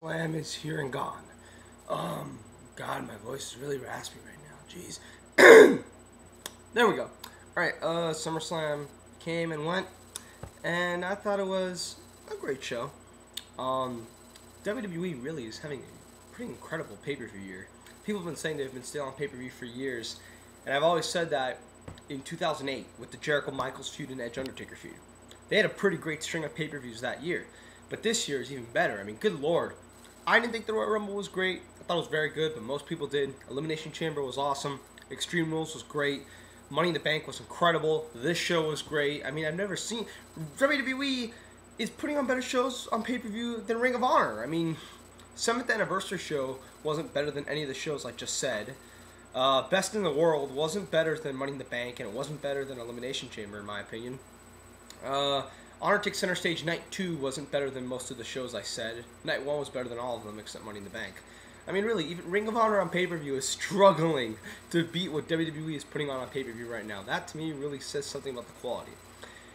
Slam is here and gone. God, my voice is really raspy right now. Jeez. There we go. Alright, SummerSlam came and went, and I thought it was a great show. WWE really is having a pretty incredible pay-per-view year. People have been saying they've been still on pay-per-view for years, and I've always said that in 2008 with the Jericho-Michaels feud and Edge-Undertaker feud. They had a pretty great string of pay-per-views that year, but this year is even better. I mean, good lord. I didn't think the Royal Rumble was great. I thought it was very good, but most people did. Elimination Chamber was awesome. Extreme Rules was great. Money in the Bank was incredible. This show was great. I mean, I've never seen... WWE is putting on better shows on pay-per-view than Ring of Honor. I mean, 7th Anniversary show wasn't better than any of the shows I just said. Best in the World wasn't better than Money in the Bank, and it wasn't better than Elimination Chamber, in my opinion. Honor Takes Center Stage Night 2 wasn't better than most of the shows I said. Night 1 was better than all of them except Money in the Bank. I mean, really, even Ring of Honor on pay-per-view is struggling to beat what WWE is putting on pay-per-view right now. That, to me, really says something about the quality.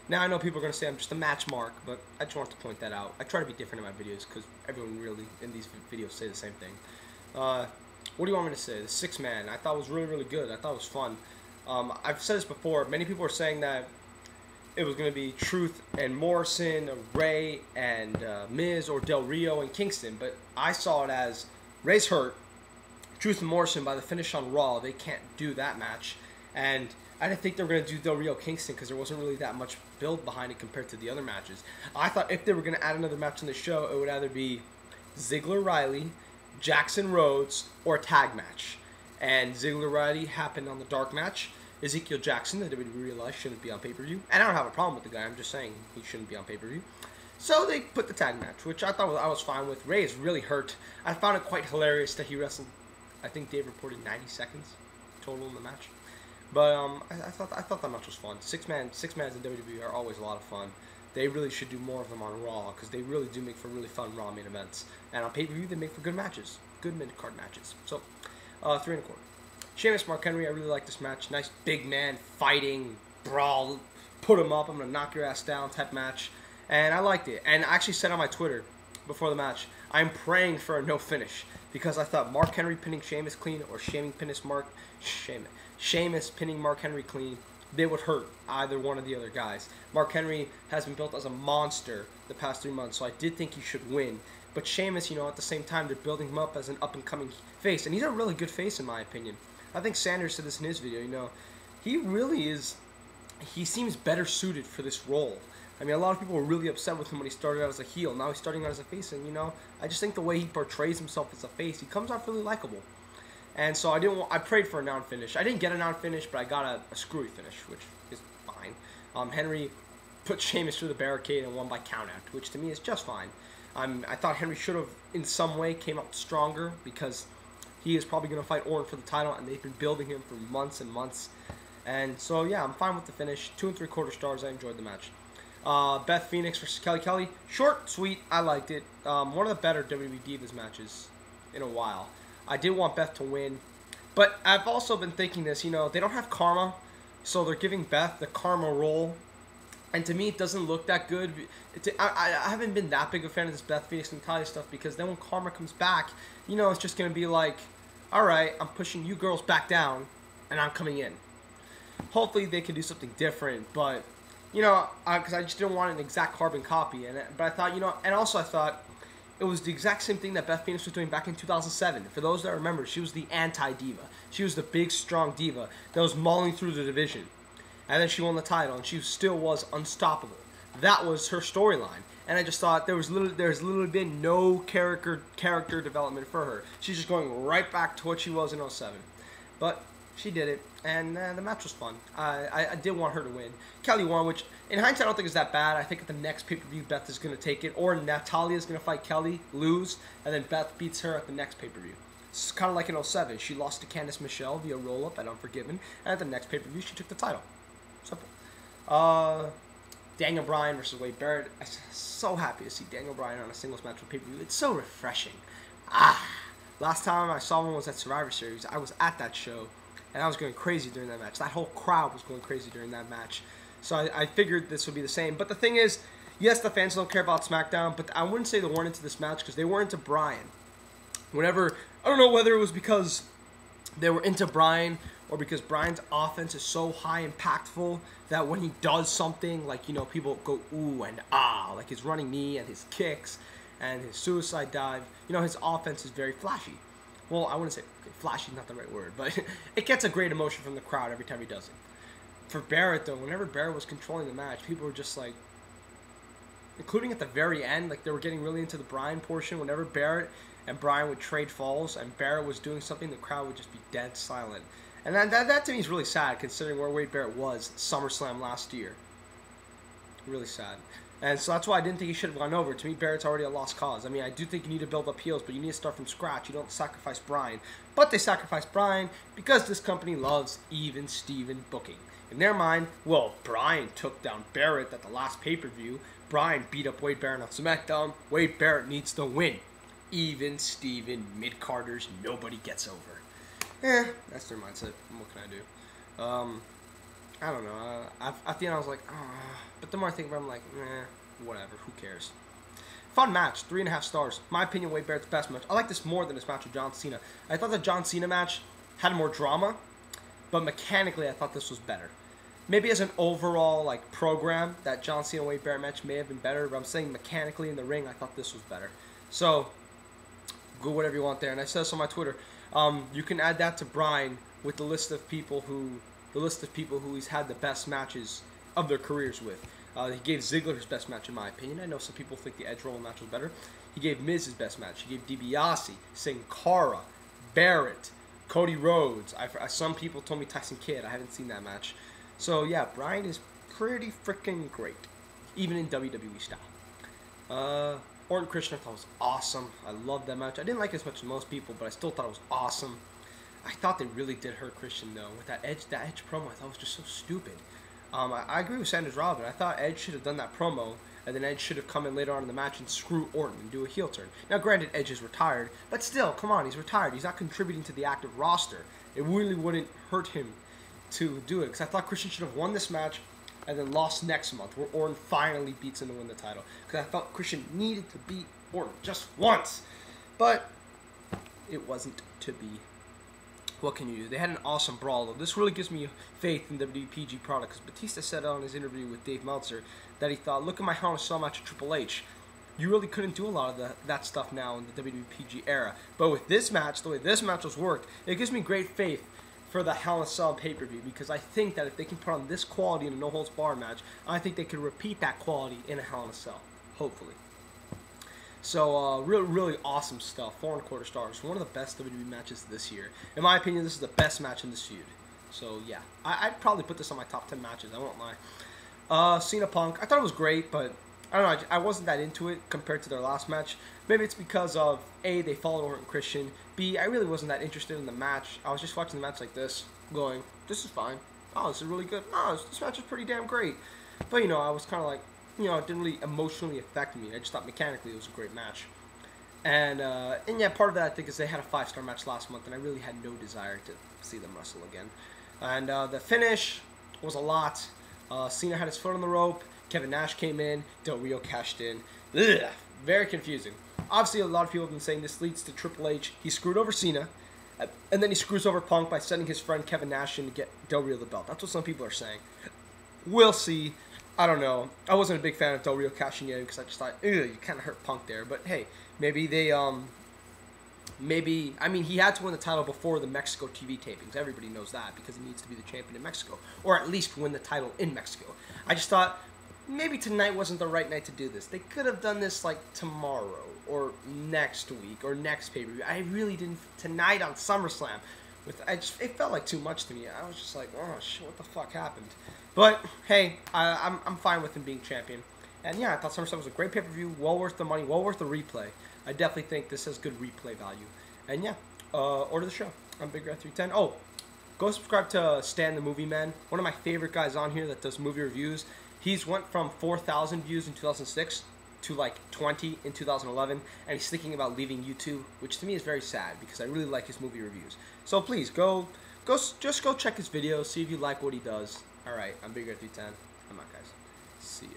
Now, I know people are going to say I'm just a match mark, but I just want to point that out. I try to be different in my videos because everyone really in these videos say the same thing. What do you want me to say? The 6-man, I thought was really, really good. I thought it was fun. I've said this before. Many people are saying that it was going to be Truth and Morrison, Ray and Miz, or Del Rio and Kingston, but I saw it as Ray's hurt, Truth and Morrison by the finish on Raw. They can't do that match, and I didn't think they were going to do Del Rio Kingston because there wasn't really that much build behind it compared to the other matches. I thought if they were going to add another match in the show, it would either be Ziggler Riley, Jackson Rhodes, or a tag match. And Ziggler Riley happened on the dark match. Ezekiel Jackson, the WWE realized shouldn't be on pay-per-view. And I don't have a problem with the guy, I'm just saying he shouldn't be on pay-per-view. So they put the tag match, which I thought I was fine with. Ray is really hurt. I found it quite hilarious that he wrestled, I think Dave reported 90 seconds total in the match. But I thought that match was fun. Six mans in WWE are always a lot of fun. They really should do more of them on Raw, because they really do make for really fun Raw main events. And on pay-per-view, they make for good matches. Good mid-card matches. So, 3 1/4. Sheamus, Mark Henry, I really like this match. Nice big man fighting, brawl, put him up, I'm going to knock your ass down type match. And I liked it. And I actually said on my Twitter before the match, I'm praying for a no finish. Because I thought Mark Henry pinning Sheamus clean or Sheamus pinning Mark Henry clean, they would hurt either one of the other guys. Mark Henry has been built as a monster the past 3 months, so I did think he should win. But Sheamus, at the same time, they're building him up as an up-and-coming face. And he's a really good face, in my opinion. I think Sanders said this in his video, he really is, he seems better suited for this role. I mean, a lot of people were really upset with him when he started out as a heel. Now he's starting out as a face, and, I just think the way he portrays himself as a face, he comes off really likable. And so I prayed for a non-finish. I didn't get a non-finish, but I got a screwy finish, which is fine. Henry put Sheamus through the barricade and won by countout, which to me is just fine. I thought Henry should have, in some way, came out stronger because he is probably going to fight Orton for the title, and they've been building him for months and months. And so, yeah, I'm fine with the finish. 2 3/4 stars. I enjoyed the match. Beth Phoenix versus Kelly. Short, sweet. I liked it. One of the better WWE Divas matches in a while. I did want Beth to win. But I've also been thinking this, they don't have Karma, so they're giving Beth the Karma role. And to me, it doesn't look that good. I haven't been that big a fan of this Beth Phoenix and Natalia stuff because then when Karma comes back, it's just going to be like, alright, I'm pushing you girls back down, and I'm coming in. Hopefully they can do something different, but, because I just didn't want an exact carbon copy. But I thought, and also I thought it was the exact same thing that Beth Phoenix was doing back in 2007. For those that remember, she was the anti-diva. She was the big, strong diva that was mauling through the division. And then she won the title, and she still was unstoppable. That was her storyline. And I just thought there's literally been no character development for her. She's just going right back to what she was in 07. But she did it, and the match was fun. I did want her to win. Kelly won, which in hindsight I don't think is that bad. I think at the next pay-per-view Beth is going to take it, or Natalia is going to fight Kelly, lose, and then Beth beats her at the next pay-per-view. It's kind of like in 07. She lost to Candice Michelle via roll-up at Unforgiven, and at the next pay-per-view she took the title. Simple. Daniel Bryan versus Wade Barrett. I'm so happy to see Daniel Bryan on a singles match with pay-per-view. It's so refreshing. Last time I saw one was at Survivor Series. I was at that show, and I was going crazy during that match. That whole crowd was going crazy during that match. So I figured this would be the same. But the thing is, Yes, the fans don't care about SmackDown, but I wouldn't say they weren't into this match because they were into Bryan. Whenever, I don't know whether it was because they were into Bryan or because Bryan's offense is so high impactful that when he does something, like, you know, people go ooh and ah, like his running knee and his kicks and his suicide dive. You know, his offense is very flashy. Well, I wouldn't say flashy, not the right word, but it gets a great emotion from the crowd every time he does it. For Barrett, though, whenever Barrett was controlling the match, people were just like, including at the very end, like they were getting really into the Bryan portion. Whenever Barrett and Bryan would trade falls and Barrett was doing something, the crowd would just be dead silent. And that to me is really sad, considering where Wade Barrett was SummerSlam last year. Really sad. And so that's why I didn't think he should have gone over. To me, Barrett's already a lost cause. I mean, I do think you need to build up heels, but you need to start from scratch. You don't sacrifice Bryan. But they sacrificed Bryan because this company loves even Steven booking. In their mind, well, Bryan took down Barrett at the last pay-per-view. Bryan beat up Wade Barrett on SmackDown. Wade Barrett needs to win. Even Steven, mid-carders, nobody gets over. That's their mindset. What can I do? I don't know. At the end, I was like, but the more I think about it, I'm like, whatever. Who cares? Fun match. 3.5 stars. My opinion, Wade Barrett's best match. I like this more than this match with John Cena. I thought the John Cena match had more drama, but mechanically, I thought this was better. Maybe as an overall like program, that John Cena Wade Barrett match may have been better, but I'm saying mechanically in the ring, I thought this was better. So, go whatever you want there. And I said this on my Twitter. You can add that to Bryan with the list of people who he's had the best matches of their careers with. He gave Ziggler his best match in my opinion. I know some people think the Edge Roll match was better. He gave Miz his best match. He gave DiBiase, Sin Cara, Barrett, Cody Rhodes. Some people told me Tyson Kidd. I haven't seen that match. So yeah, Bryan is pretty freaking great, even in WWE style. Orton Christian I thought was awesome. I loved that match. I didn't like it as much as most people, but I still thought it was awesome. I thought they really did hurt Christian though with that Edge promo. I thought it was just so stupid. I agree with Sanders Robin. I thought Edge should have done that promo, and then Edge should have come in later on in the match and screw Orton and do a heel turn. Now, granted, Edge is retired, but still, come on, he's retired. He's not contributing to the active roster. It really wouldn't hurt him to do it, because I thought Christian should have won this match and then lost next month, where Orton finally beats him to win the title. Because I felt Christian needed to beat Orton just once. But it wasn't to be. What can you do? They had an awesome brawl, though. This really gives me faith in WPG product, because Batista said on his interview with Dave Meltzer that he thought, look at my Hell in a Cell match with Triple H. You really couldn't do a lot of that stuff now in the WPG era. But with this match, the way this match was worked, it gives me great faith for the Hell in a Cell pay-per-view, because I think that if they can put on this quality in a no-holds-barred match, I think they could repeat that quality in a Hell in a Cell, hopefully. So, really awesome stuff. 4.25 stars. One of the best WWE matches this year. In my opinion, this is the best match in this feud. So, yeah. I'd probably put this on my top 10 matches, I won't lie. Cena Punk, I thought it was great, but I don't know, I wasn't that into it compared to their last match. Maybe it's because of, A, they followed Orton Christian. B, I really wasn't that interested in the match. I was just watching the match like this, going, this is fine. Oh, this is really good. Oh, this match is pretty damn great. But, you know, I was kind of like, you know, it didn't really emotionally affect me. I just thought mechanically it was a great match. And yeah, part of that, I think, is they had a 5-star match last month, and I really had no desire to see them wrestle again. And the finish was a lot. Cena had his foot on the rope. Kevin Nash came in. Del Rio cashed in. Ugh, very confusing. Obviously, a lot of people have been saying this leads to Triple H. He screwed over Cena, and then he screws over Punk by sending his friend Kevin Nash in to get Del Rio the belt. That's what some people are saying. We'll see. I don't know. I wasn't a big fan of Del Rio cashing in because I just thought, ew, you kind of hurt Punk there. But hey, maybe they, I mean, he had to win the title before the Mexico TV tapings. Everybody knows that because he needs to be the champion in Mexico, or at least win the title in Mexico. I just thought maybe tonight wasn't the right night to do this. They could have done this like tomorrow or next week or next pay-per-view. I really didn't. Tonight on SummerSlam, it felt like too much to me. I was just like, oh shit, what the fuck happened? But hey, I'm fine with him being champion. And yeah, I thought SummerSlam was a great pay-per-view, well worth the money, well worth the replay. I definitely think this has good replay value. And yeah, order the show. I'm Big Red 310. Oh, go subscribe to Stan the Movie Man, one of my favorite guys on here that does movie reviews. He's went from 4,000 views in 2006 to like 20 in 2011, and he's thinking about leaving YouTube, which to me is very sad because I really like his movie reviews. So please just go check his videos, see if you like what he does. All right, I'm Big Red 310. I'm out, guys. See ya.